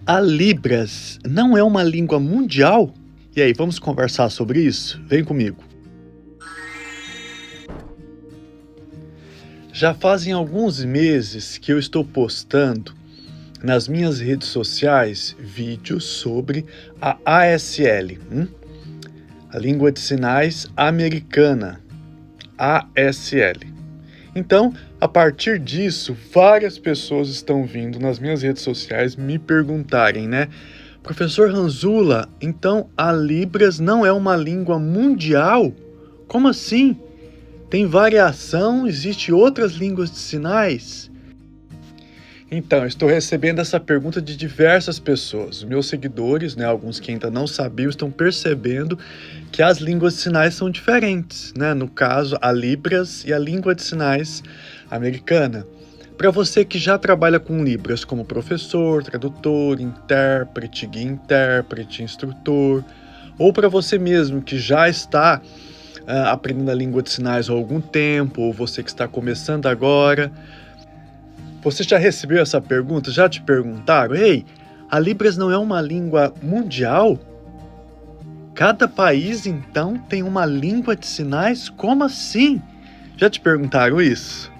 A Libras não é uma língua mundial? E aí, vamos conversar sobre isso? Vem comigo. Já fazem alguns meses que eu estou postando nas minhas redes sociais vídeos sobre a ASL, a Língua de Sinais Americana, ASL. Então, a partir disso, várias pessoas estão vindo nas minhas redes sociais me perguntarem, Professor Ranzula, então a Libras não é uma língua mundial? Como assim? Tem variação? Existem outras línguas de sinais? Então, estou recebendo essa pergunta de diversas pessoas. Meus seguidores, alguns que ainda não sabiam, estão percebendo que as línguas de sinais são diferentes, No caso, a Libras e a língua de sinais americana. Para você que já trabalha com Libras como professor, tradutor, intérprete, guia intérprete, instrutor, ou para você mesmo que já está aprendendo a língua de sinais há algum tempo, ou você que está começando agora, você já recebeu essa pergunta? Já te perguntaram? Ei, a Libras não é uma língua mundial? Cada país, então, tem uma língua de sinais? Como assim? Já te perguntaram isso?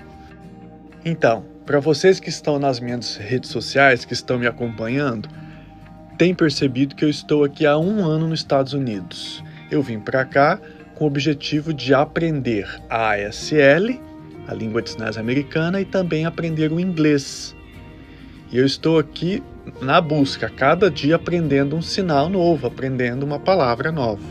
Então, para vocês que estão nas minhas redes sociais, que estão me acompanhando, tem percebido que eu estou aqui há 1 ano nos Estados Unidos. Eu vim para cá com o objetivo de aprender a ASL, a língua de sinais americana, e também aprender o inglês. E eu estou aqui na busca, cada dia aprendendo um sinal novo, aprendendo uma palavra nova.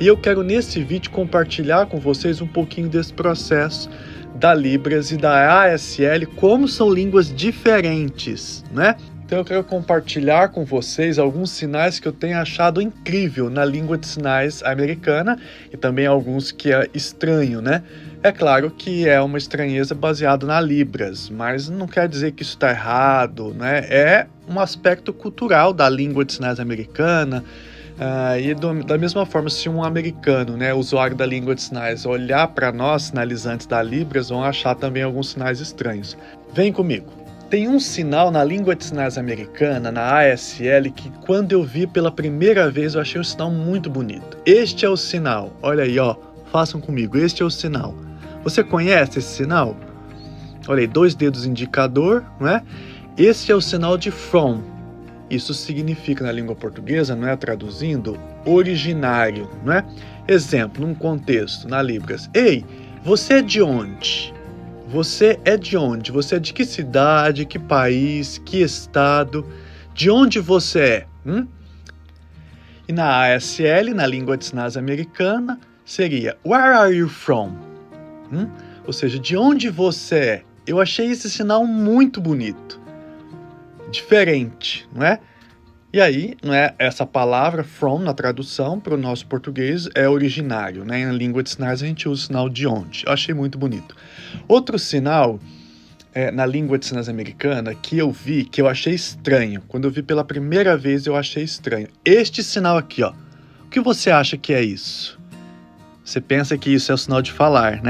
E eu quero nesse vídeo compartilhar com vocês um pouquinho desse processo da Libras e da ASL, como são línguas diferentes, Então eu quero compartilhar com vocês alguns sinais que eu tenho achado incrível na língua de sinais americana e também alguns que é estranho, É claro que é uma estranheza baseada na Libras, mas não quer dizer que isso está errado, É um aspecto cultural da língua de sinais americana. Da mesma forma, se um americano, usuário da língua de sinais, olhar para nós, sinalizantes da Libras, vão achar também alguns sinais estranhos. Vem comigo. Tem um sinal na língua de sinais americana, na ASL, que quando eu vi pela primeira vez, eu achei um sinal muito bonito. Este é o sinal. Olha aí, façam comigo. Este é o sinal. Você conhece esse sinal? Olha aí, 2 dedos indicador, Esse é o sinal de from. Isso significa, na língua portuguesa, traduzindo, originário, Exemplo, num contexto, na Libras. Ei, você é de onde? Você é de onde? Você é de que cidade, que país, que estado? De onde você é? E na ASL, na língua de sinais americana, seria Where are you from? Ou seja, de onde você é? Eu achei esse sinal muito bonito. Diferente, E aí, essa palavra from na tradução para o nosso português é originário, Na língua de sinais a gente usa o sinal de onde. Eu achei muito bonito. Outro sinal na língua de sinais americana que eu vi, que eu achei estranho. Quando eu vi pela primeira vez, eu achei estranho. Este sinal aqui, O que você acha que é isso? Você pensa que isso é o sinal de falar,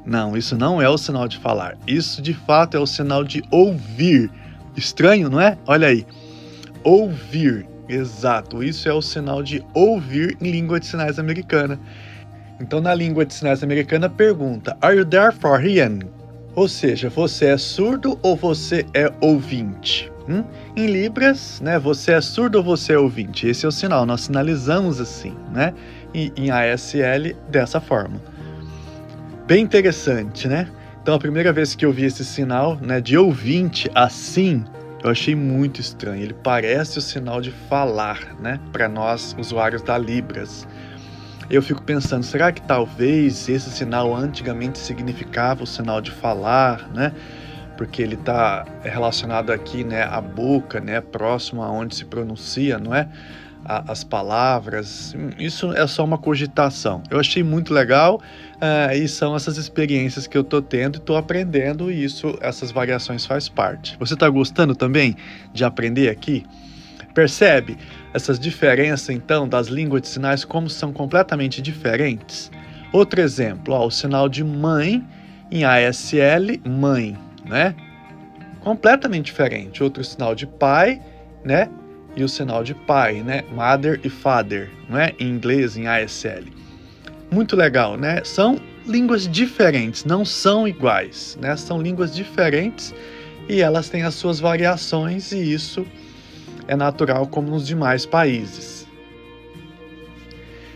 Não, isso não é o sinal de falar. Isso, de fato, é o sinal de ouvir. Estranho, não é? Olha aí. Ouvir. Exato. Isso é o sinal de ouvir em língua de sinais americana. Então, na língua de sinais americana, pergunta: Are you there for hearing? Ou seja, você é surdo ou você é ouvinte? Em Libras, Você é surdo ou você é ouvinte? Esse é o sinal. Nós sinalizamos assim, E em ASL, dessa forma. Bem interessante, Então, a primeira vez que eu vi esse sinal, de ouvinte assim, eu achei muito estranho. Ele parece o sinal de falar, para nós, usuários da Libras. Eu fico pensando, será que talvez esse sinal antigamente significava o sinal de falar, Porque ele está relacionado aqui, à boca, próximo aonde se pronuncia, as palavras. Isso é só uma cogitação. Eu achei muito legal e são essas experiências que eu estou tendo e estou aprendendo, e essas variações faz parte. Você está gostando também de aprender aqui? Percebe essas diferenças, então, das línguas de sinais, como são completamente diferentes? Outro exemplo, o sinal de mãe em ASL, mãe, Completamente diferente. Outro sinal de pai, e o sinal de pai, né? Mother e father, não é? Em inglês, em ASL. Muito legal, né? São línguas diferentes, não são iguais, né? São línguas diferentes e elas têm as suas variações, e isso é natural como nos demais países.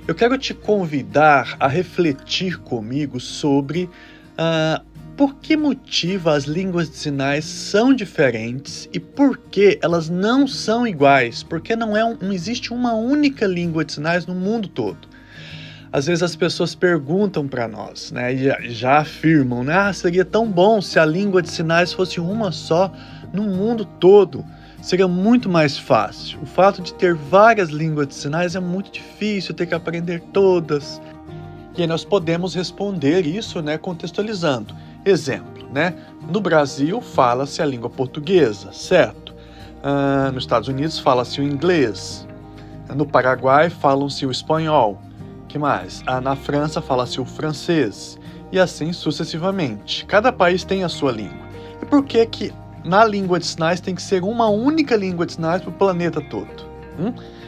Eu quero te convidar a refletir comigo sobre por que motivo as línguas de sinais são diferentes e por que elas não são iguais, porque não existe uma única língua de sinais no mundo todo. Às vezes as pessoas perguntam para nós, né, e já afirmam, né, seria tão bom se a língua de sinais fosse uma só no mundo todo. Seria muito mais fácil. O fato de ter várias línguas de sinais é muito difícil, ter que aprender todas. E aí nós podemos responder isso, né, contextualizando. Exemplo, né, no Brasil fala-se a língua portuguesa, certo? Nos Estados Unidos fala-se o inglês. No Paraguai falam-se o espanhol. Que mais? Na França fala-se o francês. E assim sucessivamente. Cada país tem a sua língua. E por que que na língua de sinais tem que ser uma única língua de sinais para o planeta todo?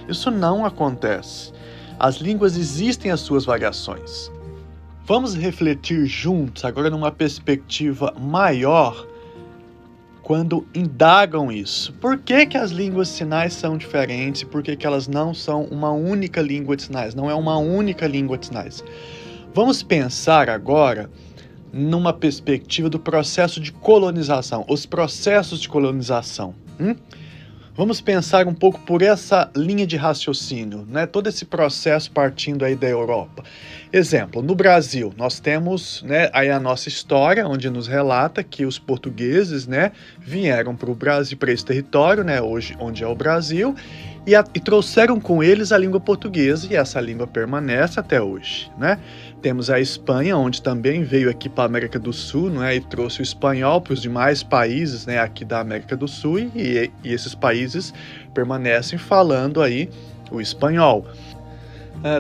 Isso não acontece. As línguas existem as suas variações. Vamos refletir juntos agora numa perspectiva maior quando indagam isso. Por que que as línguas de sinais são diferentes? Por que que elas não são uma única língua de sinais? Não é uma única língua de sinais. Vamos pensar agora numa perspectiva do processo de colonização, os processos de colonização. Vamos pensar um pouco por essa linha de raciocínio, né? Todo esse processo partindo aí da Europa. Exemplo, no Brasil, nós temos, né, aí a nossa história, onde nos relata que os portugueses, né, vieram para o Brasil, para esse território, né, hoje, onde é o Brasil, e trouxeram com eles a língua portuguesa, e essa língua permanece até hoje, né? Temos a Espanha, onde também veio aqui para a América do Sul, né, e trouxe o espanhol para os demais países, né, aqui da América do Sul, e esses países permanecem falando aí o espanhol.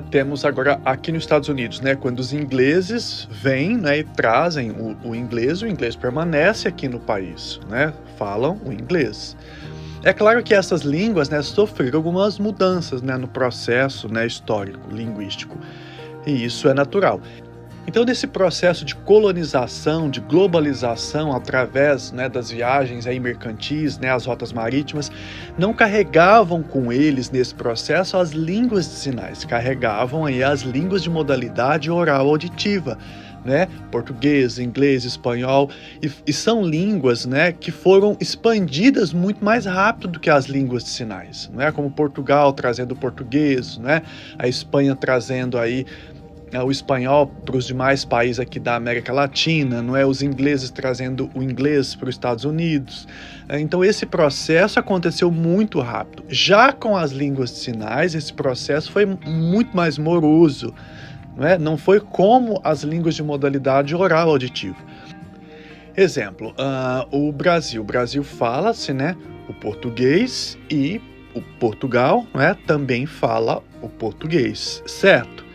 Temos agora aqui nos Estados Unidos, né, quando os ingleses vêm, né, e trazem o inglês permanece aqui no país, né, falam o inglês. É claro que essas línguas, né, sofreram algumas mudanças, né, no processo, né, histórico, linguístico, e isso é natural. Então, nesse processo de colonização, de globalização, através, né, das viagens aí mercantis, né, as rotas marítimas, não carregavam com eles, nesse processo, as línguas de sinais, carregavam aí as línguas de modalidade oral auditiva, né, português, inglês, espanhol, e são línguas, né, que foram expandidas muito mais rápido do que as línguas de sinais, né, como Portugal trazendo o português, né, a Espanha trazendo aí o espanhol para os demais países aqui da América Latina, não é? Os ingleses trazendo o inglês para os Estados Unidos. Então esse processo aconteceu muito rápido. Já com as línguas de sinais, esse processo foi muito mais moroso, não é? Não foi como as línguas de modalidade oral auditiva. Exemplo, o Brasil. O Brasil fala-se, né, o português, e o Portugal, não é, também fala o português, certo?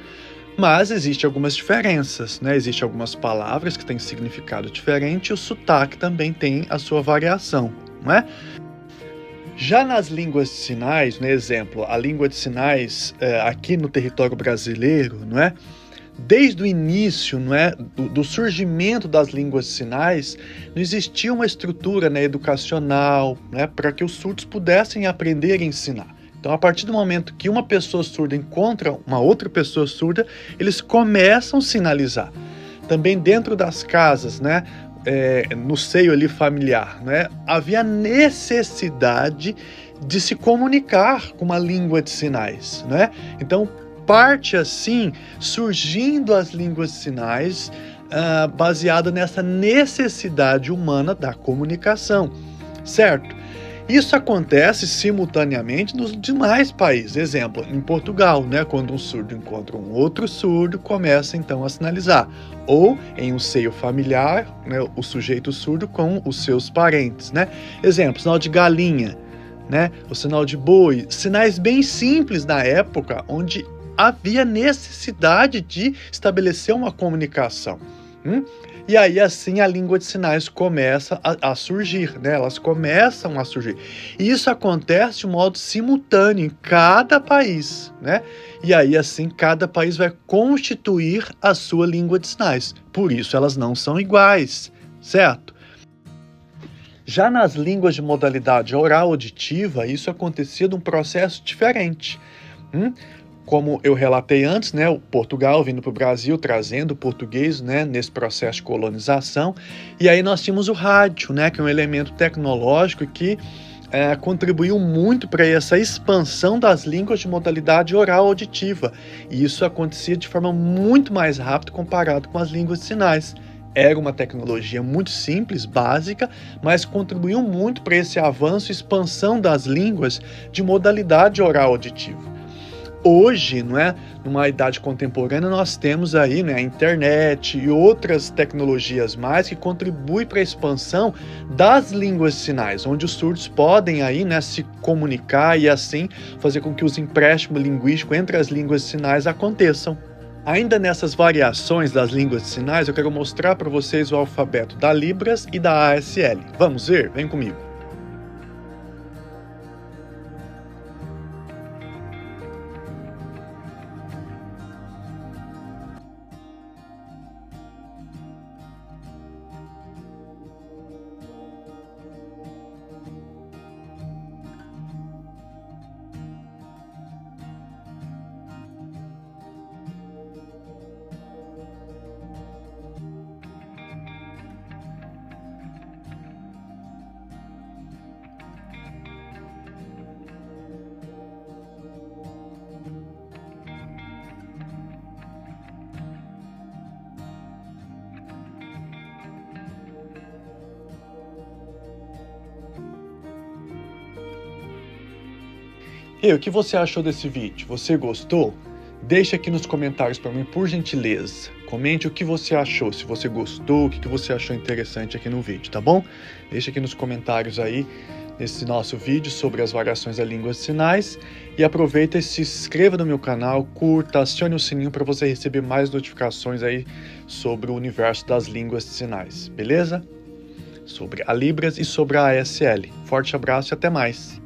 Mas existem algumas diferenças, né? Existem algumas palavras que têm significado diferente e o sotaque também tem a sua variação, não é? Já nas línguas de sinais, no exemplo, a língua de sinais aqui no território brasileiro, não é? Desde o início, não é, do surgimento das línguas de sinais, não existia uma estrutura, né, educacional, né, para que os surdos pudessem aprender e ensinar. Então, a partir do momento que uma pessoa surda encontra uma outra pessoa surda, eles começam a sinalizar. Também dentro das casas, né, no seio ali familiar, né, havia necessidade de se comunicar com uma língua de sinais, né? Então, parte assim, surgindo as línguas de sinais, baseada nessa necessidade humana da comunicação, certo? Isso acontece simultaneamente nos demais países. Exemplo, em Portugal, né, quando um surdo encontra um outro surdo, começa então a sinalizar. Ou em um seio familiar, né, o sujeito surdo com os seus parentes, né? Exemplo, sinal de galinha, né, o sinal de boi, sinais bem simples na época, onde havia necessidade de estabelecer uma comunicação. E aí, assim, a língua de sinais começa a surgir, né? Elas começam a surgir. E isso acontece de modo simultâneo em cada país, né? E aí, assim, cada país vai constituir a sua língua de sinais. Por isso, elas não são iguais, certo? Já nas línguas de modalidade oral auditiva, isso acontecia de um processo diferente. Como eu relatei antes, né, o Portugal vindo para o Brasil, trazendo o português, né, nesse processo de colonização. E aí nós tínhamos o rádio, né, que é um elemento tecnológico que contribuiu muito para essa expansão das línguas de modalidade oral auditiva. E isso acontecia de forma muito mais rápida comparado com as línguas de sinais. Era uma tecnologia muito simples, básica, mas contribuiu muito para esse avanço e expansão das línguas de modalidade oral auditiva. Hoje, não é, numa idade contemporânea, nós temos aí, né, a internet e outras tecnologias mais que contribuem para a expansão das línguas de sinais, onde os surdos podem aí, né, se comunicar e assim fazer com que os empréstimos linguísticos entre as línguas de sinais aconteçam. Ainda nessas variações das línguas de sinais, eu quero mostrar para vocês o alfabeto da Libras e da ASL. Vamos ver? Vem comigo. E o que você achou desse vídeo? Você gostou? Deixa aqui nos comentários para mim, por gentileza. Comente o que você achou, se você gostou, o que você achou interessante aqui no vídeo, tá bom? Deixa aqui nos comentários aí, nesse nosso vídeo sobre as variações da língua de sinais. E aproveita e se inscreva no meu canal, curta, acione o sininho para você receber mais notificações aí sobre o universo das línguas de sinais, beleza? Sobre a Libras e sobre a ASL. Forte abraço e até mais!